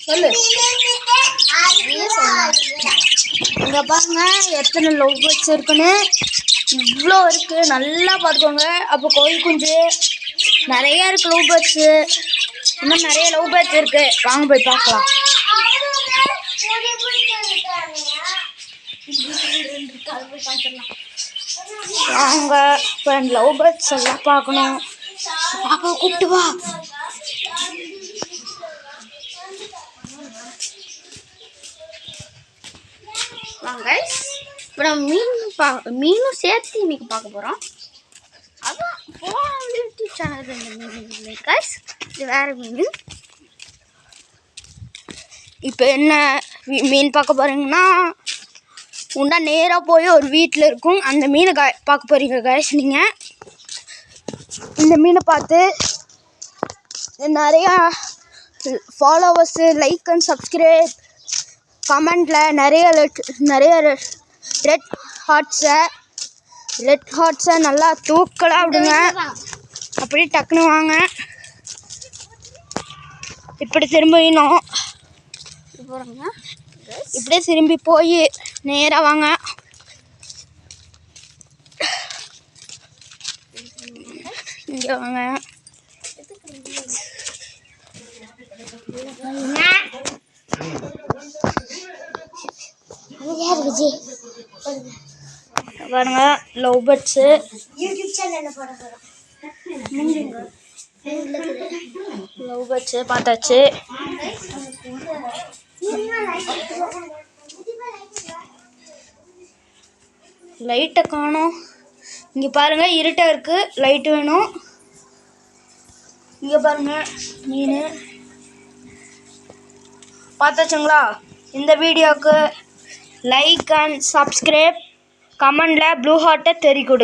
சொல்லு. இங்கே பாருங்க எத்தனை லவ் பேர்ட்ஸ் இருக்குன்னு. இவ்வளோ இருக்குது, நல்லா பார்த்துக்கோங்க. அப்போ கோழி குஞ்சு நிறையா இருக்குது. லவ் பேர்ட்ஸு இன்னும் நிறைய லவ் பேர்ட்ஸ் இருக்குது. வாங்க போய் பார்க்கலாம். வாங்க இப்போ லவ் பேர்ட்ஸ் எல்லாம் பார்க்கணும். பாப்பா கூப்பிட்டு வா. வாங்க இப்போ நம்ம மீனும் சேர்த்து இன்னைக்கு பார்க்க போகிறோம். அதான் யூடியூப் சேனல் இந்த மீன் இல்லை கைஸ், இது வேறு மீன். இப்போ என்ன மீன் பார்க்க போகிறீங்கன்னா, உண்டா நேராக போய் ஒரு வீட்டில் இருக்கும் அந்த மீனை பார்க்க போகிறீங்க கைஸ். நீங்கள் இந்த மீனை பார்த்து நிறையா ஃபாலோவர்ஸு, லைக் அண்ட் சப்ஸ்கிரைப், கமெண்டில் நிறைய ரெட் ஹார்ட்ஸை நல்லா தூக்கலாக விடுங்க. அப்படி டக்குன்னு வாங்க. இப்படி திரும்பினோம் போகிறோங்க. இப்படியே திரும்பி போய் நேராக வாங்க. இங்கே வாங்க. பாருங்க லவ் பேர்ட்ஸு. லவ் பேர்ட்ஸு பார்த்தாச்சு. லைட்டை காணோம். இங்கே பாருங்க இருட்டாக இருக்குது, லைட்டு வேணும். இங்கே பாருங்க மீன் பார்த்தாச்சுங்களா? இந்த வீடியோவுக்கு லைக் அண்ட் சப்ஸ்கிரைப், கமெண்டில் ப்ளூ ஹார்ட்டை தெரி கொடு.